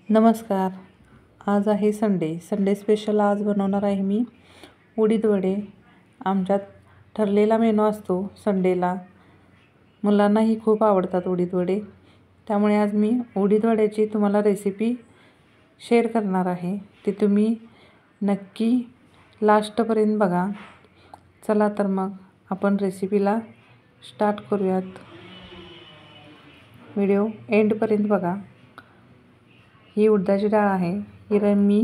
नमस्कार. आज आहे संडे स्पेशल. आज बनवणार आहे मी उडीद वडे. आमच्यात ठरलेला मेनू असतो संडेला. मुलांनाही खूप आवडतात उडीद वडे, त्यामुळे आज मी उडीद वड्याची तुम्हाला रेसिपी शेअर करणार आहे. ती तुम्ही नक्की लास्टपर्यंत बघा. चला तर मग आपण रेसिपीला स्टार्ट करूयात. व्हिडिओ एंडपर्यंत बघा. ही उडदाची डाळ आहे. ही मी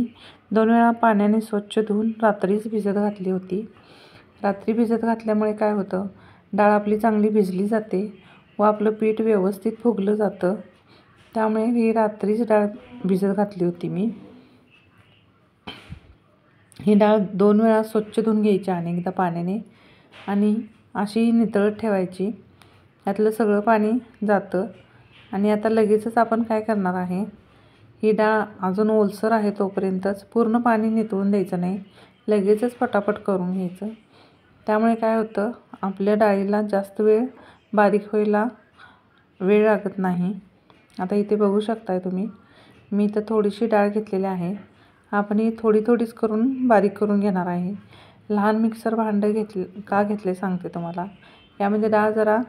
2 वेळा पाण्याने स्वच्छ धुवून रात्रीच भिजत घातली होती. रात्री भिजत घातल्यामुळे काय होतं, डाळ आपली चांगली भिजली जाते व आपलं पीठ व्यवस्थित फुगलं जातं. त्यामुळे ही रात्रीच डाळ भिजत घातली होती मी. ही डाळ 2 वेळा स्वच्छ धुवून घ्यायची अनेकदा पाण्याने आणि अशी नितळत ठेवायची. यातलं सगळं पाणी जातं. आणि आता लगेचच आपण काय करणार आहे, ही डाळ अजून ओलसर आहे तोपर्यंतच पूर्ण पाणी नितळून द्यायचं नाही, लगेचच पटापट करून घ्यायचं. त्यामुळे काय होतं, आपल्या डाळीला जास्त वेळ बारीक व्हायला वेळ लागत नाही. आता इथे बघू शकताय तुम्ही, मी इथं थोडीशी डाळ घेतलेली आहे. आपण ही थोडीच करून बारीक करून घेणार आहे. लहान मिक्सर भांडं घेतले सांगते तुम्हाला. यामध्ये डाळ जरा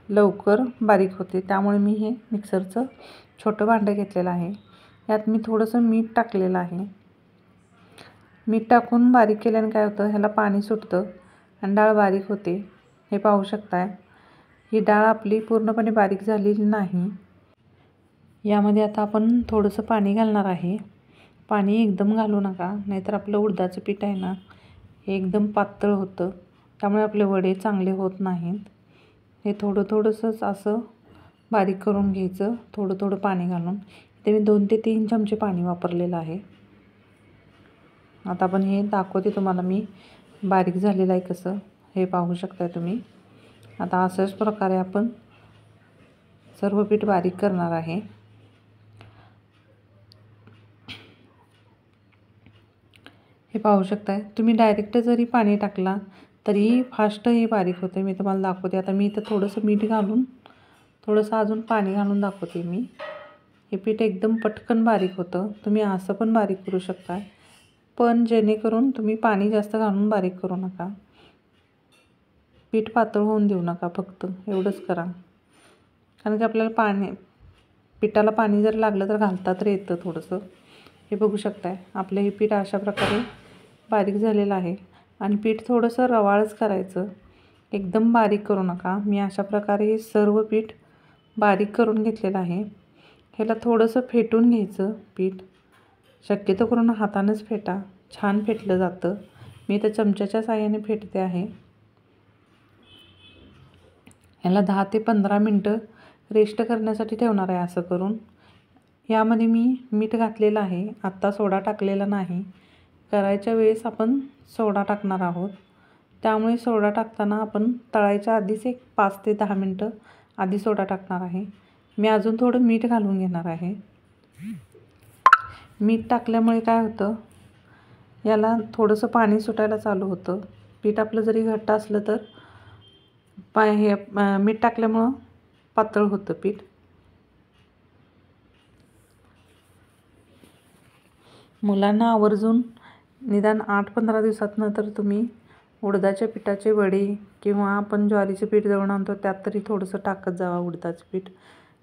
लवकर बारीक होते, त्यामुळे मी हे मिक्सरचं छोटं भांडं घेतलेलं आहे. यात मी थोडंसं मीठ टाकलेलं आहे. मीठ टाकून बारीक केल्याने काय होतं, ह्याला पाणी सुटतं आणि डाळ बारीक होते. हे पाहू शकताय. ही डाळ आपली पूर्णपणे बारीक झालेली नाही. यामध्ये आता आपण थोडंसं पाणी घालणार आहे. पाणी एकदम घालू नका, नाहीतर आपलं उडदाचं पीठ आहे ना, हे एकदम पातळ होतं. त्यामुळे आपले वडे चांगले होत नाहीत. हे थोडंसंच असं बारीक करून घ्यायचं, थोडं पाणी घालून. इथे मी 2 ते 3 चमचे पाणी वापरलेलं आहे. आता आपण हे दाखवते तुम्हाला मी बारीक झालेलं आहे कसं, हे पाहू शकताय तुम्ही. आता अशाच प्रकारे आपण सर्व पीठ बारीक करणार आहे. हे पाहू शकताय तुम्ही. डायरेक्ट जरी पाणी टाकला तरीही फास्ट हे बारीक होते. मी तुम्हाला दाखवते. आता मी इथं थोडंसं मीठ घालून थोडंसं अजून पाणी घालून दाखवते मी. हे पीठ एकदम पटकन बारीक होतं. तुम्ही असं पण बारीक करू शकता, पण जेणेकरून तुम्ही पाणी जास्त घालून बारीक करू नका. पीठ पातळ होऊन देऊ नका, फक्त एवढंच करा. कारण की आपल्याला पिठाला पाणी जर लागलं तर घालता तर येतं थोडंसं. हे बघू शकताय, आपलं हे पीठ अशा प्रकारे बारीक झालेलं आहे. आणि पीठ थोडंसं रवाळच करायचं, एकदम बारीक करू नका. मी अशा प्रकारे हे सर्व पीठ बारीक करून घेतलेलं आहे. ह्याला थोडंसं फेटून घ्यायचं पीठ. शक्यतो करून हातानेच फेटा, छान फेटलं जातं. मी तर चमच्याच्या साहाय्याने फेटते आहे. ह्याला 10 ते 15 मिनटं रेस्ट करण्यासाठी ठेवणार आहे असं करून. यामध्ये मी मीठ घातलेलं आहे, आत्ता सोडा टाकलेला नाही. करायच्या वेळेस आपण सोडा टाकणार आहोत. त्यामुळे सोडा टाकताना आपण तळायच्या आधीच एक 5 ते 10 मिनटं आधी सोडा टाकणार आहे. मी अजून थोडं मीठ घालून घेणार आहे. मीठ टाकल्यामुळे काय होतं, याला थोडंसं पाणी सुटायला चालू होतं. पीठ आपलं जरी घट्ट असलं तर मीठ टाकल्यामुळं पातळ होतं पीठ. मुलांना आवर्जून निदान 8-15 दिवसातनं तर तुम्ही उडदाच्या पिठाचे वडे किंवा आपण ज्वारीचे पीठ दळून आणतो त्यात तरी थोडंसं टाकत जावा उडदाचं पीठ.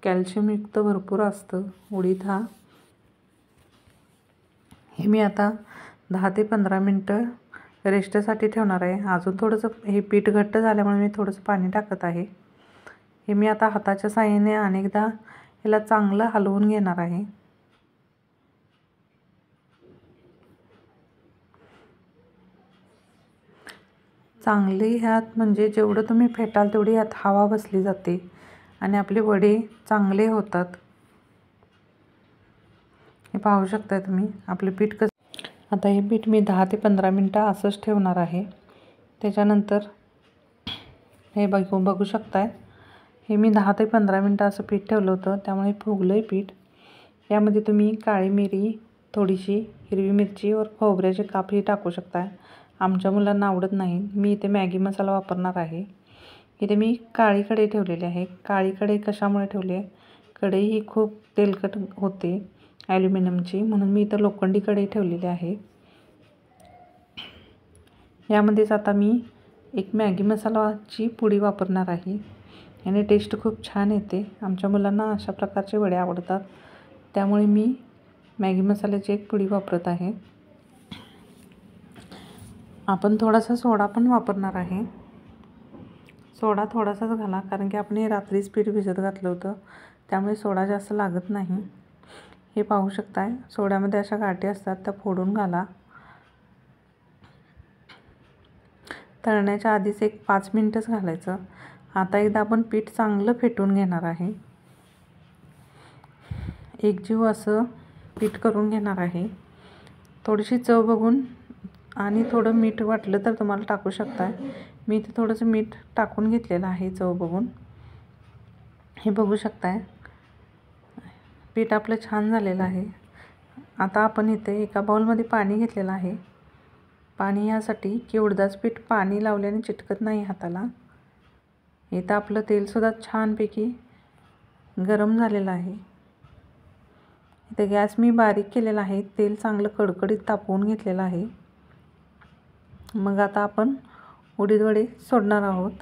कॅल्शियमयुक्त भरपूर असतं उडीद हा. हे मी आता 10 ते 15 मिनटं रेस्टसाठी ठेवणार आहे. अजून थोडंसं हे पीठ घट्ट झाल्यामुळे मी थोडंसं पाणी टाकत आहे. हे मी आता हाताच्या साहाय्याने अनेकदा ह्याला चांगलं हलवून घेणार आहे. चांगली ह्यात म्हणजे जेवढं तुम्ही फेटाल तेवढी ह्यात हवा बसली जाते आणि आपले वडे चांगले होतात. हे पाहू शकताय तुम्ही आपले पीठ कसं. आता हे पीठ मी 10 ते 15 मिनटं असंच ठेवणार आहे. त्याच्यानंतर हे बघू शकताय, हे मी 10 ते 15 मिनटं असं पीठ ठेवलं होतं, त्यामुळे फुगलं आहे पीठ. यामध्ये तुम्ही काळी मिरी, थोडीशी हिरवी मिरची व खोबऱ्याचे कापही टाकू शकता. आमच्या मुलांना आवडत नाही. मी इथे मॅगी मसाला वापरणार आहे. इथे मी काळी कढई ठेवलेली आहे. काळी कढई कशामुळे ठेवली आहे, कढई ही खूप तेलकट होते, ॲल्युमिनियमची, म्हणून मी इथं लोखंडी कढई ठेवलेली आहे. यामध्येच आता मी एक मॅगी मसालाची पुडी वापरणार आहे. याने टेस्ट खूप छान येते. आमच्या मुलांना अशा प्रकारचे वडे आवडतात, त्यामुळे मी मॅगी मसाल्याची एक पुडी वापरत आहे. आपण थोडासा सोडा पण वापरणार आहे. सोडा थोडासाच घाला, कारण की आपण हे रात्रीच पीठ भिजत घातलं होतं, त्यामुळे सोडा जास्त लागत नाही. हे पाहू शकताय, सोड्यामध्ये अशा गाठी असतात, त्या फोडून घाला. तळण्याच्या आधीच एक 5 मिनिटच घालायचं. आता एकदा आपण पीठ चांगलं फेटून घेणार आहे. एकजीव असं पीठ करून घेणार आहे. थोडीशी चव बघून आणि थोडं मीठ वाटलं तर तुम्हाला टाकू शकताय. मी इथे थोडंसं मीठ टाकून घेतलेलं आहे चव बघून. हे बघू शकताय, पीठ आपलं छान झालेलं आहे. आता आपण इथे एका बाउलमध्ये पाणी घेतलेलं आहे. पाणी यासाठी की उडदाचं पीठ पाणी लावल्याने चिटकत नाही हाताला. इथं आपलं तेलसुद्धा छानपैकी गरम झालेलं आहे. इथे गॅस मी बारीक केलेला आहे. तेल चांगलं कडकडीत तापवून घेतलेलं आहे. मग आता आपण उडीद वडे सोडणार आहोत.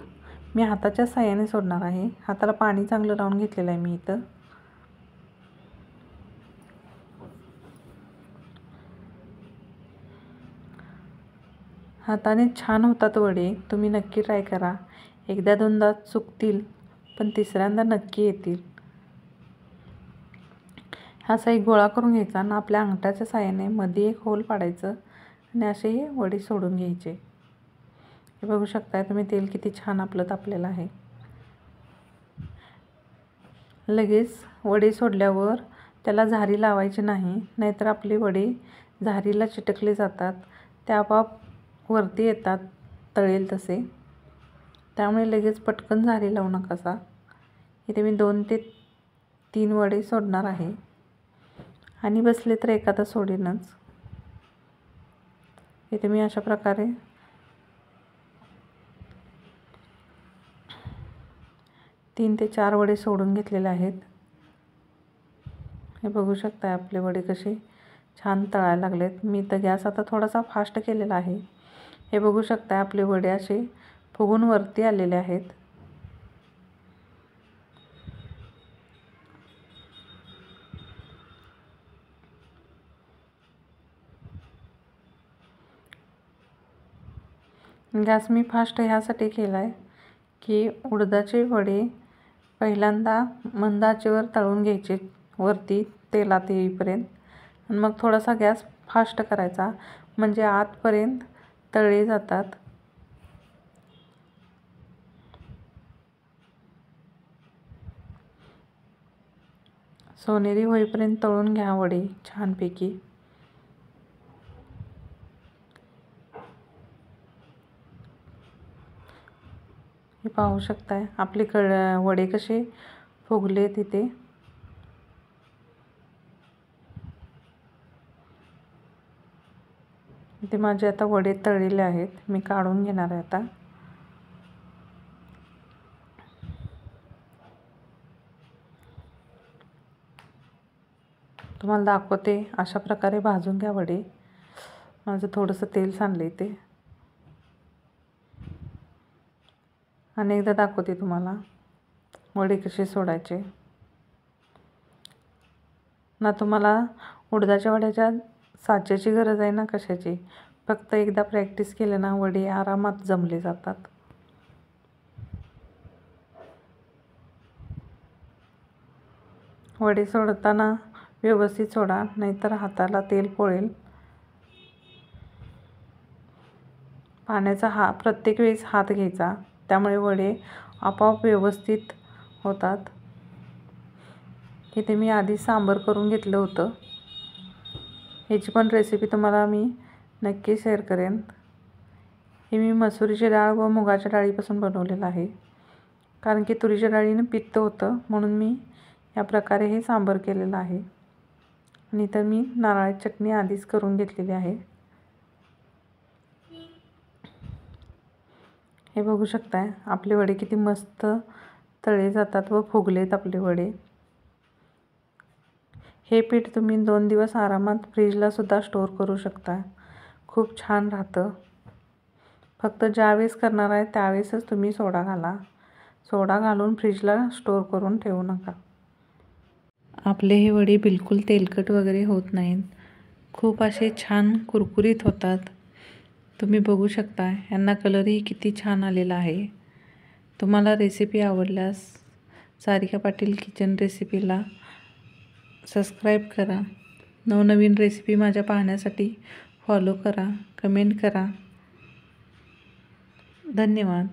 मी हाताच्या साहाय्याने सोडणार आहे. हाताला पाणी चांगलं लावून घेतलेलं आहे मी इथं. हाताने छान होतात वडे. तुम्ही नक्की ट्राय करा. एकदा दोनदा चुकतील, पण तिसऱ्यांदा नक्की येतील. असा एक गोळा करून घ्यायचा आणि आपल्या अंगठाच्या साहाय्याने मध्ये एक होल पाडायचं आणि असे हे वडे सोडून घ्यायचे. हे बघू शकताय तुम्ही, तेल किती छान आपलं तापलेलं आहे. लगेच वडे सोडल्यावर त्याला झारी लावायची नाही, नाहीतर आपले वडे झारीला चिटकले जातात. ते आपोआप वरती येतात तळेल तसे. त्यामुळे लगेच पटकन झारी लावू नकासा. इथे मी 2 ते 3 वडे सोडणार आहे आणि बसले तर एखादा सोडेनच. इथे मी अशा प्रकारे 3 ते 4 वडे सोडून घेतलेले आहेत. हे बघू शकता आपले वडे कसे छान तळायला लागलेत. मी तर गॅस आता थोडासा फास्ट केलेला आहे. हे बघू शकता आपले वडे असे फुगून वरती आलेले आहेत. गॅस मी फास्ट ह्यासाठी केला आहे की उडदाचे वडे पहिल्यांदा मंद आचेवर तळून घ्यायचे वरती तेलात येईपर्यंत, आणि मग थोडासा गॅस फास्ट करायचा, म्हणजे आतपर्यंत तळले जातात. सोनेरी होईपर्यंत तळून घ्या वडे छानपैकी. हे पाहू शकताय आपले वडे कसे फुगले तिथे. इथे माझे आता वडे तळलेले आहेत. मी काढून घेणार आहे आता. तुम्हाला दाखवते, अशा प्रकारे भाजून घ्या वडे. माझं थोडंसं तेल सांडले ते. अनेकदा दाखवते तुम्हाला वडे कसे सोडायचे. ना तुम्हाला उडदाच्या वड्याच्या साच्याची गरज आहे ना कशाची. फक्त एकदा प्रॅक्टिस केलं ना वडे आरामात जमले जातात. वडे सोडताना व्यवस्थित सोडा, नाहीतर हाताला तेल पोळेल. पाण्याचा प्रत्येक वेळेस हात घ्यायचा, त्यामुळे वडे आपोआप व्यवस्थित होतात. इथे मी आधी सांबर करून घेतलं होतं. ह्याची पण रेसिपी तुम्हाला मी नक्की शेअर करेन. हे मी मसुरीची डाळ व मुगाच्या डाळीपासून बनवलेलं आहे, कारण की तुरीच्या डाळीनं पित्त होतं, म्हणून मी या प्रकारे हे सांबर केलेलं आहे. आणि तर मी नारळाची चटणी आधीच करून घेतलेली आहे. हे बघू शकताय आपले वडे किती मस्त तळले जातात व फुगलेत आपले वडे. हे पीठ तुम्ही 2 दिवस आरामात फ्रीजलासुद्धा स्टोअर करू शकता. खूप छान राहतं. फक्त ज्यावेळेस करणार आहे त्यावेळेसच तुम्ही सोडा घाला. सोडा घालून फ्रीजला स्टोअर करून ठेवू नका. आपले हे वडे बिलकुल तेलकट वगैरे होत नाहीत. खूप असे छान कुरकुरीत होतात. तुम्ही बघू शकता यांना कलरही किती छान आलेला आहे. तुम्हाला रेसिपी आवडल्यास सारिका पाटील किचन रेसिपीला सबस्क्राईब करा. नवनवीन रेसिपी माझ्या पाहण्यासाठी फॉलो करा, कमेंट करा. धन्यवाद.